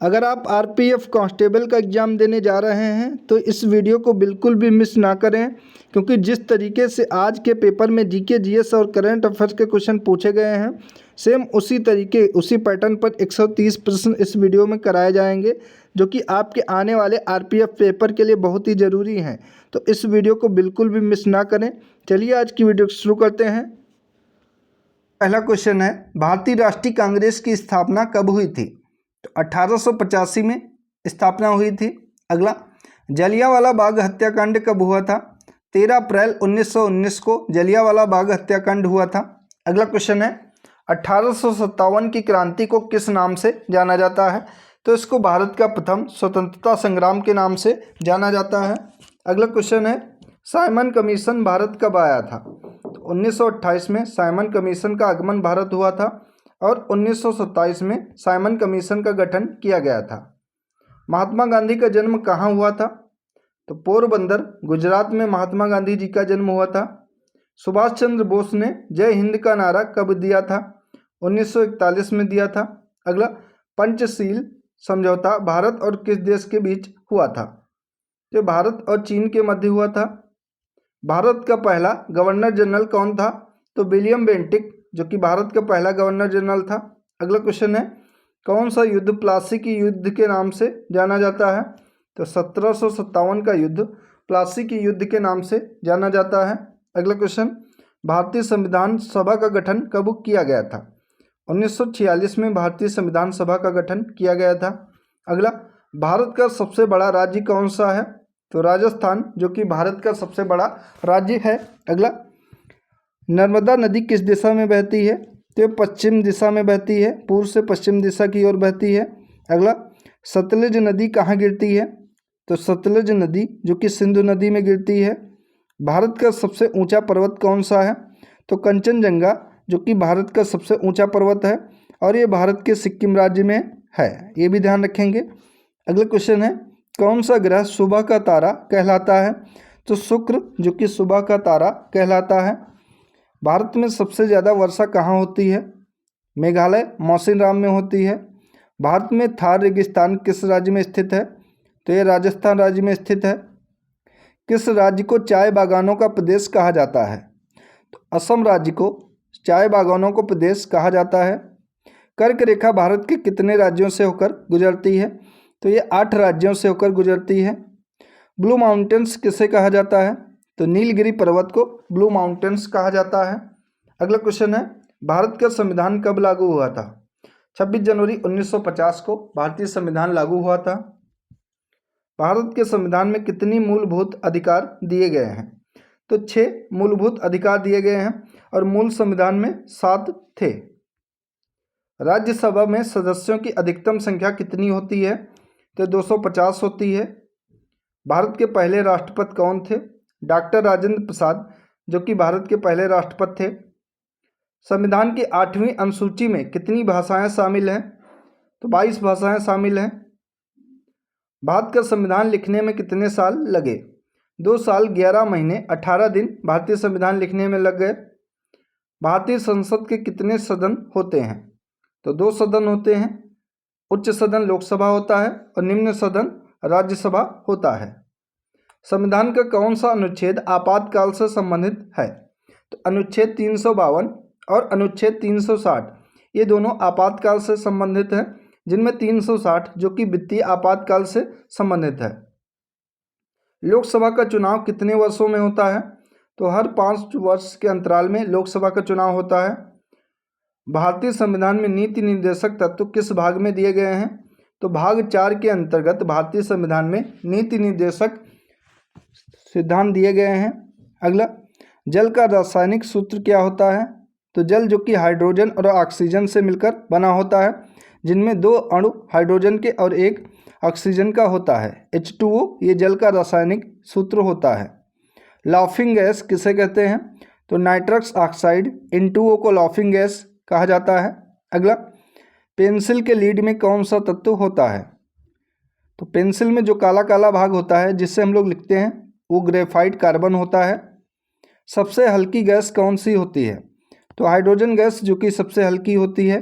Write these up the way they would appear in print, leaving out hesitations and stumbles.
अगर आप RPF constable का एग्ज़ाम देने जा रहे हैं तो इस वीडियो को बिल्कुल भी मिस ना करें, क्योंकि जिस तरीके से आज के पेपर में जीके जीएस और करंट अफेयर्स के क्वेश्चन पूछे गए हैं, सेम उसी पैटर्न पर 130 प्रश्न इस वीडियो में कराए जाएंगे, जो कि आपके आने वाले आरपीएफ पेपर के लिए बहुत ही ज़रूरी हैं। तो इस वीडियो को बिल्कुल भी मिस ना करें। चलिए आज की वीडियो शुरू करते हैं। पहला क्वेश्चन है, भारतीय राष्ट्रीय कांग्रेस की स्थापना कब हुई थी? तो 1885 में स्थापना हुई थी। अगला, जलियांवाला बाग हत्याकांड कब हुआ था? 13 अप्रैल 1919 को जलियांवाला बाग हत्याकांड हुआ था। अगला क्वेश्चन है, 1857 की क्रांति को किस नाम से जाना जाता है? तो इसको भारत का प्रथम स्वतंत्रता संग्राम के नाम से जाना जाता है। अगला क्वेश्चन है, साइमन कमीशन भारत कब आया था? तो 1928 में साइमन कमीशन का आगमन भारत हुआ था और 1927 में साइमन कमीशन का गठन किया गया था। महात्मा गांधी का जन्म कहाँ हुआ था? तो पोरबंदर, गुजरात में महात्मा गांधी जी का जन्म हुआ था। सुभाष चंद्र बोस ने जय हिंद का नारा कब दिया था? 1941 में दिया था। अगला, पंचशील समझौता भारत और किस देश के बीच हुआ था? जो भारत और चीन के मध्य हुआ था। भारत का पहला गवर्नर जनरल कौन था? तो विलियम बेंटिक, जो कि भारत का पहला गवर्नर जनरल था। अगला क्वेश्चन है, कौन सा युद्ध प्लासी की युद्ध के नाम से जाना जाता है? तो 1757 का युद्ध प्लासी की युद्ध के नाम से जाना जाता है। अगला क्वेश्चन, भारतीय संविधान सभा का गठन कब किया गया था? 1946 में भारतीय संविधान सभा का गठन किया गया था। अगला, भारत का सबसे बड़ा राज्य कौन सा है? तो राजस्थान, जो कि भारत का सबसे बड़ा राज्य है। अगला, नर्मदा नदी किस दिशा में बहती है? तो पश्चिम दिशा में बहती है, पूर्व से पश्चिम दिशा की ओर बहती है। अगला, सतलज नदी कहाँ गिरती है? तो सतलज नदी जो कि सिंधु नदी में गिरती है। भारत का सबसे ऊंचा पर्वत कौन सा है? तो कंचनजंगा, जो कि भारत का सबसे ऊंचा पर्वत है और ये भारत के सिक्किम राज्य में है, ये भी ध्यान रखेंगे। अगला क्वेश्चन है, कौन सा ग्रह सुबह का तारा कहलाता है? तो शुक्र, जो कि सुबह का तारा कहलाता है। भारत में सबसे ज़्यादा वर्षा कहाँ होती है? मेघालय मौसिनराम में होती है। भारत में थार रेगिस्तान किस राज्य में स्थित है? तो ये राजस्थान राज्य में स्थित है। किस राज्य को चाय बागानों का प्रदेश कहा जाता है? तो असम राज्य को चाय बागानों को प्रदेश कहा जाता है। कर्क रेखा भारत के कितने राज्यों से होकर गुजरती है? तो ये 8 राज्यों से होकर गुजरती है। ब्लू माउंटेन्स किसे कहा जाता है? तो नीलगिरी पर्वत को ब्लू माउंटेन्स कहा जाता है। अगला क्वेश्चन है, भारत का संविधान कब लागू हुआ था? 26 जनवरी 1950 को भारतीय संविधान लागू हुआ था। भारत के संविधान में कितनी मूलभूत अधिकार दिए गए हैं? तो 6 मूलभूत अधिकार दिए गए हैं और मूल संविधान में 7 थे। राज्यसभा में सदस्यों की अधिकतम संख्या कितनी होती है? तो 250 होती है। भारत के पहले राष्ट्रपति कौन थे? डॉक्टर राजेंद्र प्रसाद, जो कि भारत के पहले राष्ट्रपति थे। संविधान की 8वीं अनुसूची में कितनी भाषाएं शामिल हैं? तो 22 भाषाएं शामिल हैं। भारत का संविधान लिखने में कितने साल लगे? 2 साल 11 महीने 18 दिन भारतीय संविधान लिखने में लग गए। भारतीय संसद के कितने सदन होते हैं? तो 2 सदन होते हैं। उच्च सदन लोकसभा होता है और निम्न सदन राज्यसभा होता है। संविधान का कौन सा अनुच्छेद आपातकाल से संबंधित है? तो अनुच्छेद 352 और अनुच्छेद 360 ये दोनों आपातकाल से संबंधित हैं, जिनमें 360 जो कि वित्तीय आपातकाल से संबंधित है। लोकसभा का चुनाव कितने वर्षों में होता है? तो हर 5 वर्ष के अंतराल में लोकसभा का चुनाव होता है। भारतीय संविधान में नीति निर्देशक तत्व किस भाग में दिए गए हैं? तो भाग 4 के अंतर्गत भारतीय संविधान में नीति निर्देशक सिद्धांत दिए गए हैं। अगला, जल का रासायनिक सूत्र क्या होता है? तो जल जो कि हाइड्रोजन और ऑक्सीजन से मिलकर बना होता है, जिनमें 2 अणु हाइड्रोजन के और 1 ऑक्सीजन का होता है। H2O ये जल का रासायनिक सूत्र होता है। लाफिंग गैस किसे कहते हैं? तो नाइट्रस ऑक्साइड N2O को लाफिंग गैस कहा जाता है। अगला, पेंसिल के लीड में कौन सा तत्व होता है? तो पेंसिल में जो काला काला भाग होता है जिससे हम लोग लिखते हैं वो ग्रेफाइट कार्बन होता है। सबसे हल्की गैस कौन सी होती है? तो हाइड्रोजन गैस जो कि सबसे हल्की होती है।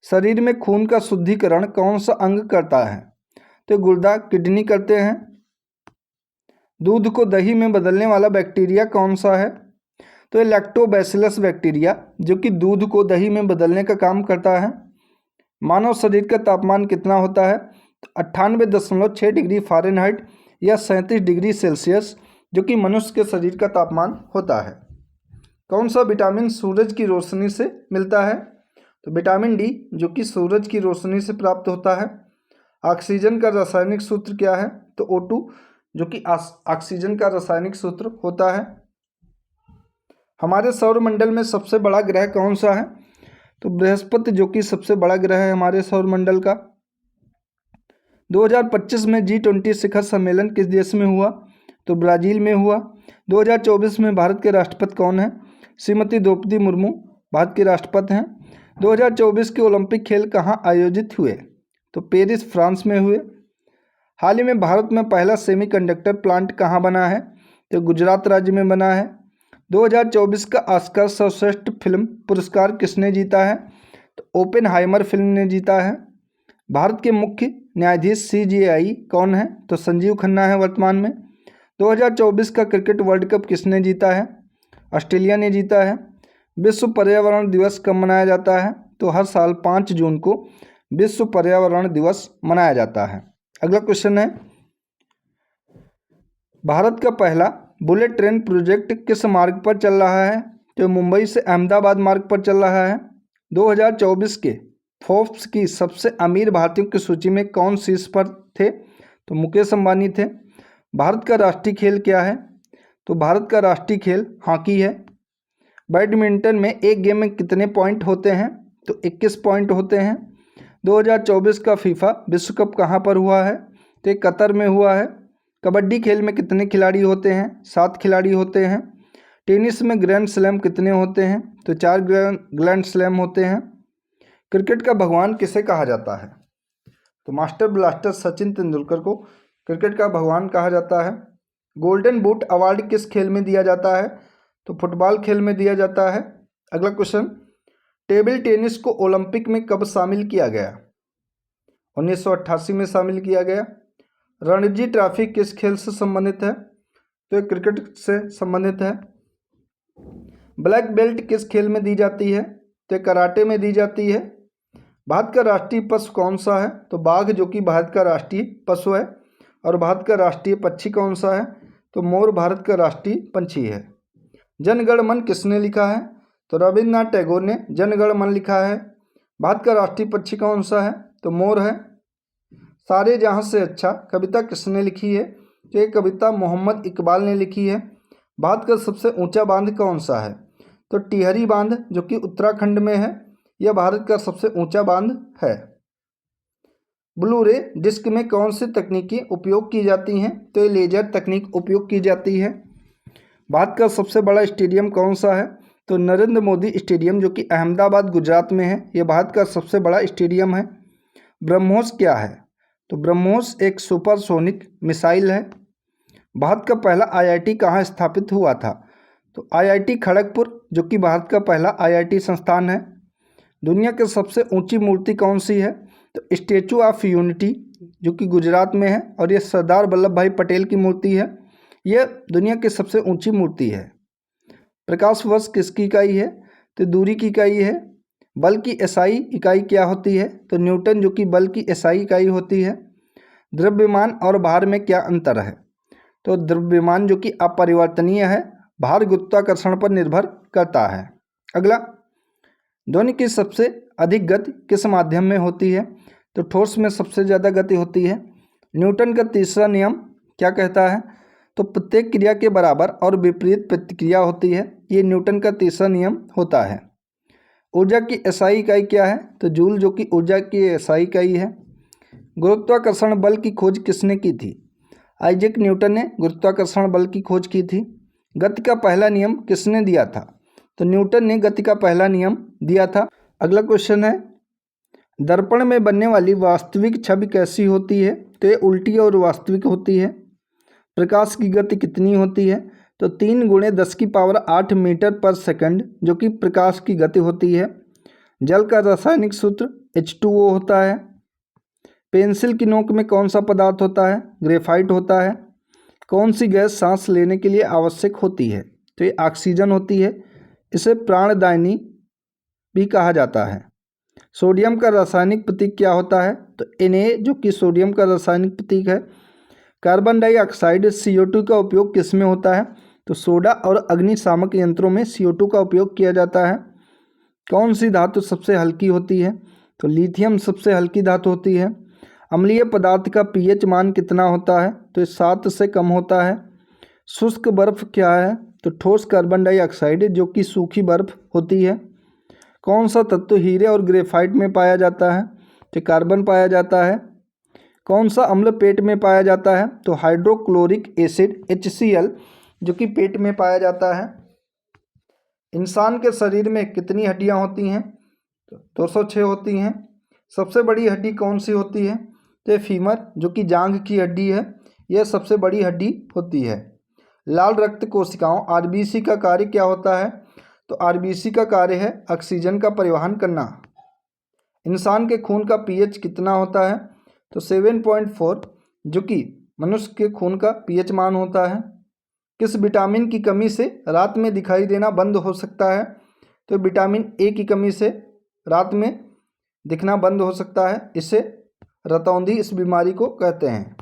शरीर में खून का शुद्धिकरण कौन सा अंग करता है? तो गुर्दा, किडनी करते हैं। दूध को दही में बदलने वाला बैक्टीरिया कौन सा है? तो ये लैक्टोबैसिलस बैक्टीरिया, जो कि दूध को दही में बदलने का काम करता है। मानव शरीर का तापमान कितना होता है? तो 98.6 डिग्री फ़ारेनहाइट या 37 डिग्री सेल्सियस, जो कि मनुष्य के शरीर का तापमान होता है। कौन सा विटामिन सूरज की रोशनी से मिलता है? तो विटामिन डी, जो कि सूरज की रोशनी से प्राप्त होता है। ऑक्सीजन का रासायनिक सूत्र क्या है? तो O2, जो कि ऑक्सीजन का रासायनिक सूत्र होता है। हमारे सौरमंडल में सबसे बड़ा ग्रह कौन सा है? तो बृहस्पति, जो कि सबसे बड़ा ग्रह है हमारे सौरमंडल का। 2025 में G20 शिखर सम्मेलन किस देश में हुआ? तो ब्राज़ील में हुआ। 2024 में भारत के राष्ट्रपति कौन है? श्रीमती द्रौपदी मुर्मू भारत के राष्ट्रपति हैं। 2024 के ओलंपिक खेल कहाँ आयोजित हुए? तो पेरिस, फ्रांस में हुए। हाल ही में भारत में पहला सेमीकंडक्टर प्लांट कहाँ बना है? तो गुजरात राज्य में बना है। 2024 का ऑस्कर सर्वश्रेष्ठ फिल्म पुरस्कार किसने जीता है? तो ओपेनहाइमर फिल्म ने जीता है। भारत के मुख्य न्यायाधीश CJI कौन है? तो संजीव खन्ना है वर्तमान में। 2024 का क्रिकेट वर्ल्ड कप किसने जीता है? ऑस्ट्रेलिया ने जीता है। विश्व पर्यावरण दिवस कब मनाया जाता है? तो हर साल 5 जून को विश्व पर्यावरण दिवस मनाया जाता है। अगला क्वेश्चन है, भारत का पहला बुलेट ट्रेन प्रोजेक्ट किस मार्ग पर चल रहा है? तो मुंबई से अहमदाबाद मार्ग पर चल रहा है। 2024 के फोर्ब्स की सबसे अमीर भारतीयों की सूची में कौन शीर्ष पर थे? तो मुकेश अंबानी थे। भारत का राष्ट्रीय खेल क्या है? तो भारत का राष्ट्रीय खेल हॉकी है। बैडमिंटन में एक गेम में कितने पॉइंट होते हैं? तो 21 पॉइंट होते हैं। 2024 का फीफा विश्व कप कहाँ पर हुआ है? तो कतर में हुआ है। कबड्डी खेल में कितने खिलाड़ी होते हैं? 7 खिलाड़ी होते हैं। टेनिस में ग्रैंड स्लैम कितने होते हैं? तो 4 ग्रैंड स्लैम होते हैं। क्रिकेट का भगवान किसे कहा जाता है? तो मास्टर ब्लास्टर सचिन तेंदुलकर को क्रिकेट का भगवान कहा जाता है। गोल्डन बूट अवार्ड किस खेल में दिया जाता है? तो फुटबॉल खेल में दिया जाता है। अगला क्वेश्चन, टेबल टेनिस को ओलंपिक में कब शामिल किया गया? 1988 में शामिल किया गया। रणजी ट्रॉफी किस खेल से संबंधित है? तो ये क्रिकेट से संबंधित है। ब्लैक बेल्ट किस खेल में दी जाती है? तो ये कराटे में दी जाती है। भारत का राष्ट्रीय पशु कौन सा है? तो बाघ, जो कि भारत का राष्ट्रीय पशु है। और भारत का राष्ट्रीय पक्षी कौन सा है? तो मोर भारत का राष्ट्रीय पंछी है। जन गण मन किसने लिखा है? तो रविन्द्रनाथ टैगोर ने जन गण मन लिखा है। भारत का राष्ट्रीय पक्षी कौन सा है? तो मोर है। सारे जहाँ से अच्छा कविता किसने लिखी है? तो ये कविता मोहम्मद इकबाल ने लिखी है। भारत का सबसे ऊंचा बांध कौन सा है? तो टिहरी बांध, जो कि उत्तराखंड में है, यह भारत का सबसे ऊंचा बांध है। ब्लू रे डिस्क में कौन सी तकनीकी उपयोग की जाती हैं? तो ये लेजर तकनीक उपयोग की जाती है। भारत का सबसे बड़ा स्टेडियम कौन सा है? तो नरेंद्र मोदी स्टेडियम, जो कि अहमदाबाद गुजरात में है, यह भारत का सबसे बड़ा स्टेडियम है। ब्रह्मोस क्या है? तो ब्रह्मोस एक सुपरसोनिक मिसाइल है। भारत का पहला IIT कहाँ स्थापित हुआ था? तो IIT खड़गपुर, जो कि भारत का पहला IIT संस्थान है। दुनिया की सबसे ऊंची मूर्ति कौन सी है? तो स्टैचू ऑफ यूनिटी, जो कि गुजरात में है, और यह सरदार वल्लभ भाई पटेल की मूर्ति है। यह दुनिया की सबसे ऊंची मूर्ति है। प्रकाश वर्ष किसकी इकाई है? तो दूरी की इकाई है। बल की SI इकाई क्या होती है? तो न्यूटन, जो कि बल की SI इकाई होती है। द्रव्यमान और भार में क्या अंतर है? तो द्रव्यमान, जो कि अपरिवर्तनीय है, भार गुरुत्वाकर्षण पर निर्भर करता है। अगला, ध्वनि की सबसे अधिक गति किस माध्यम में होती है? तो ठोस में सबसे ज़्यादा गति होती है। न्यूटन का तीसरा नियम क्या कहता है? तो प्रत्येक क्रिया के बराबर और विपरीत प्रतिक्रिया होती है। ये न्यूटन का तीसरा नियम होता है। ऊर्जा की SI इकाई क्या है? तो जूल, जो कि ऊर्जा की SI इकाई है। गुरुत्वाकर्षण बल की खोज किसने की थी? आइजैक न्यूटन ने गुरुत्वाकर्षण बल की खोज की थी। गति का पहला नियम किसने दिया था? तो न्यूटन ने गति का पहला नियम दिया था। अगला क्वेश्चन है, दर्पण में बनने वाली वास्तविक छवि कैसी होती है? तो ये उल्टी और वास्तविक होती है। प्रकाश की गति कितनी होती है? तो 3 × 10⁸ मीटर पर सेकंड, जो कि प्रकाश की गति होती है। जल का रासायनिक सूत्र H2O होता है। पेंसिल की नोक में कौन सा पदार्थ होता है? ग्रेफाइट होता है। कौन सी गैस सांस लेने के लिए आवश्यक होती है? तो ये ऑक्सीजन होती है। इसे प्राणदायिनी भी कहा जाता है। सोडियम का रासायनिक प्रतीक क्या होता है? तो Na, जो कि सोडियम का रासायनिक प्रतीक है। कार्बन डाइऑक्साइड CO2 का उपयोग किस में होता है? तो सोडा और अग्निशामक यंत्रों में CO2 का उपयोग किया जाता है। कौन सी धातु सबसे हल्की होती है? तो लिथियम सबसे हल्की धातु होती है। अम्लीय पदार्थ का pH मान कितना होता है? तो 7 से कम होता है। शुष्क बर्फ क्या है? तो ठोस कार्बन डाइऑक्साइड, जो कि सूखी बर्फ होती है। कौन सा तत्व हीरे और ग्रेफाइट में पाया जाता है? तो कार्बन पाया जाता है। कौन सा अम्ल पेट में पाया जाता है? तो हाइड्रोक्लोरिक एसिड HCl, जो कि पेट में पाया जाता है। इंसान के शरीर में कितनी हड्डियां होती हैं? तो 206 होती हैं। सबसे बड़ी हड्डी कौन सी होती है? तो फीमर, जो कि जांघ की हड्डी है, यह सबसे बड़ी हड्डी होती है। लाल रक्त कोशिकाओं RBC का कार्य क्या होता है? तो RBC का कार्य है ऑक्सीजन का परिवहन करना। इंसान के खून का pH कितना होता है? तो 7.4, जो कि मनुष्य के खून का pH मान होता है। किस विटामिन की कमी से रात में दिखाई देना बंद हो सकता है? तो विटामिन A की कमी से रात में दिखना बंद हो सकता है। इसे रतौंधी इस बीमारी को कहते हैं।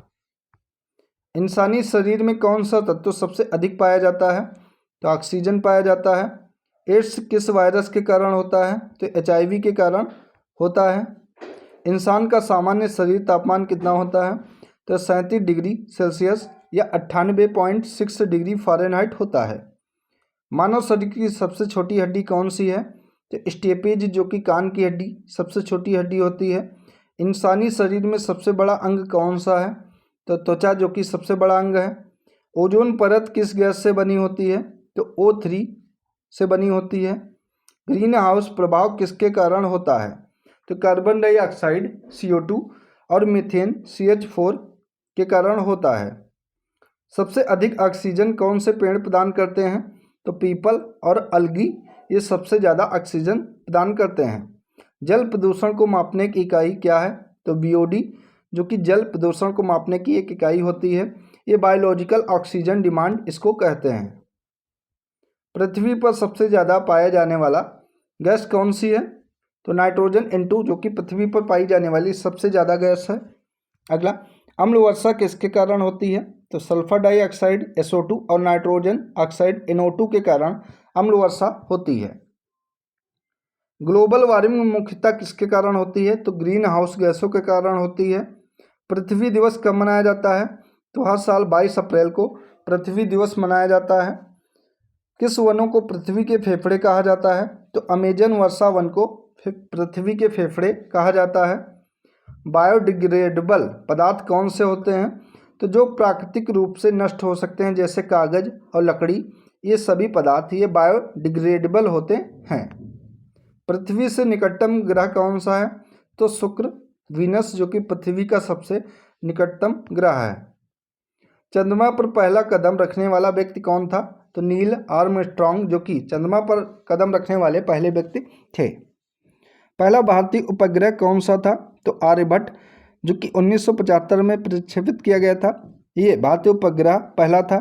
इंसानी शरीर में कौन सा तत्व सबसे अधिक पाया जाता है? तो ऑक्सीजन पाया जाता है। एड्स किस वायरस के कारण होता है? तो HIV के कारण होता है। इंसान का सामान्य शरीर तापमान कितना होता है? तो 37 डिग्री सेल्सियस या 98.6 डिग्री फ़ारेनहाइट होता है। मानव शरीर की सबसे छोटी हड्डी कौन सी है? तो स्टेपेज, जो कि कान की हड्डी सबसे छोटी हड्डी होती है। इंसानी शरीर में सबसे बड़ा अंग कौन सा है? तो त्वचा, जो कि सबसे बड़ा अंग है। ओजोन परत किस गैस से बनी होती है? तो O3 से बनी होती है। ग्रीन हाउस प्रभाव किसके कारण होता है? तो कार्बन डाइऑक्साइड CO2 और मीथेन CH4 के कारण होता है। सबसे अधिक ऑक्सीजन कौन से पेड़ प्रदान करते हैं? तो पीपल और अलगी, ये सबसे ज़्यादा ऑक्सीजन प्रदान करते हैं। जल प्रदूषण को मापने की इकाई क्या है? तो BOD, जो कि जल प्रदूषण को मापने की एक इकाई होती है। ये बायोलॉजिकल ऑक्सीजन डिमांड इसको कहते हैं। पृथ्वी पर सबसे ज़्यादा पाया जाने वाला गैस कौन सी है? तो नाइट्रोजन N2, जो कि पृथ्वी पर पाई जाने वाली सबसे ज़्यादा गैस है। अगला, अम्ल वर्षा किसके कारण होती है? तो सल्फर डाइऑक्साइड SO2 और नाइट्रोजन ऑक्साइड NO2 के कारण अम्ल वर्षा होती है। ग्लोबल वार्मिंग मुख्यतः किसके कारण होती है? तो ग्रीन हाउस गैसों के कारण होती है। पृथ्वी दिवस कब मनाया जाता है? तो हर साल 22 अप्रैल को पृथ्वी दिवस मनाया जाता है। किस वनों को पृथ्वी के फेफड़े कहा जाता है? तो अमेजन वर्षा वन को पृथ्वी के फेफड़े कहा जाता है। बायोडिग्रेडेबल पदार्थ कौन से होते हैं? तो जो प्राकृतिक रूप से नष्ट हो सकते हैं, जैसे कागज और लकड़ी, ये सभी पदार्थ ये बायोडिग्रेडेबल होते हैं। पृथ्वी से निकटतम ग्रह कौन सा है? तो शुक्र, वीनस, जो कि पृथ्वी का सबसे निकटतम ग्रह है। चंद्रमा पर पहला कदम रखने वाला व्यक्ति कौन था? तो नील आर्मस्ट्रॉन्ग, जो कि चंद्रमा पर कदम रखने वाले पहले व्यक्ति थे। पहला भारतीय उपग्रह कौन सा था? तो आर्यभट्ट, जो कि 1975 में प्रक्षेपित किया गया था। ये भारतीय उपग्रह पहला था।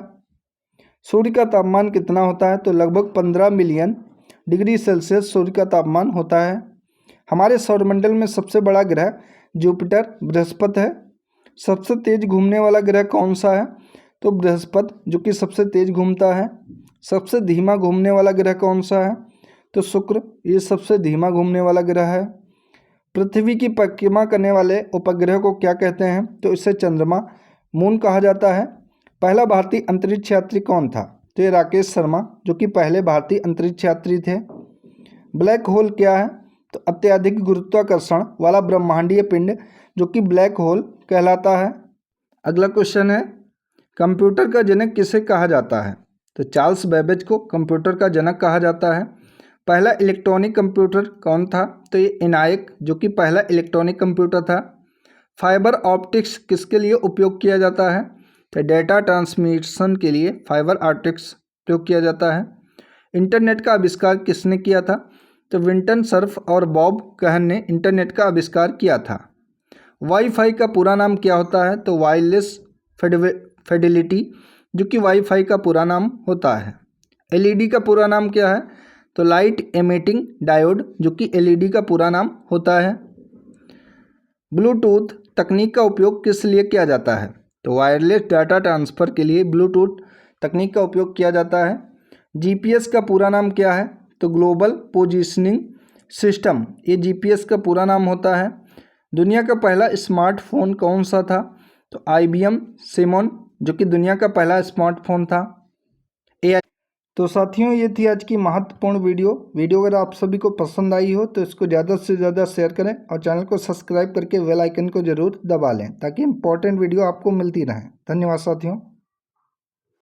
सूर्य का तापमान कितना होता है? तो लगभग 15 मिलियन डिग्री सेल्सियस सूर्य का तापमान होता है। हमारे सौरमंडल में सबसे बड़ा ग्रह जुपिटर बृहस्पति है। सबसे तेज घूमने वाला ग्रह कौन सा है? तो बृहस्पति, जो कि सबसे तेज घूमता है। सबसे धीमा घूमने वाला ग्रह कौन सा है? तो शुक्र, ये सबसे धीमा घूमने वाला ग्रह है। पृथ्वी की परिक्रमा करने वाले उपग्रह को क्या कहते हैं? तो इसे चंद्रमा, मून कहा जाता है। पहला भारतीय अंतरिक्ष यात्री कौन था? तो ये राकेश शर्मा, जो कि पहले भारतीय अंतरिक्ष यात्री थे। ब्लैक होल क्या है? तो अत्यधिक गुरुत्वाकर्षण वाला ब्रह्मांडीय पिंड, जो कि ब्लैक होल कहलाता है। अगला क्वेश्चन है, कंप्यूटर का जनक किसे कहा जाता है? तो चार्ल्स बेबेज को कंप्यूटर का जनक कहा जाता है। पहला इलेक्ट्रॉनिक कंप्यूटर कौन था? तो ये ENIAC, जो कि पहला इलेक्ट्रॉनिक कंप्यूटर था। फाइबर ऑप्टिक्स किसके लिए उपयोग किया जाता है? तो डेटा ट्रांसमिशन के लिए फाइबर ऑप्टिक्स उपयोग किया जाता है। इंटरनेट का आविष्कार किसने किया था? तो विंटन सर्फ और बॉब कहन ने इंटरनेट का आविष्कार किया था। वाईफाई का पूरा नाम क्या होता है? तो वायरलेस फिडेलिटी, जो कि वाईफाई का पूरा नाम होता है। एलईडी का पूरा नाम क्या है? तो लाइट एमिटिंग डायोड, जो कि एलईडी का पूरा नाम होता है। ब्लूटूथ तकनीक का उपयोग किस लिए किया जाता है? तो वायरलेस डाटा ट्रांसफ़र के लिए ब्लूटूथ तकनीक का उपयोग किया जाता है। जीपीएस का पूरा नाम क्या है? तो ग्लोबल पोजीशनिंग सिस्टम, ये जीपीएस का पूरा नाम होता है। दुनिया का पहला स्मार्टफोन कौन सा था? तो IBM सिमोन, जो कि दुनिया का पहला स्मार्टफोन था। AI। तो साथियों, ये थी आज की महत्वपूर्ण वीडियो अगर आप सभी को पसंद आई हो तो इसको ज़्यादा से ज़्यादा शेयर करें और चैनल को सब्सक्राइब करके बेल आइकन को ज़रूर दबा लें ताकि इम्पोर्टेंट वीडियो आपको मिलती रहे। धन्यवाद साथियों।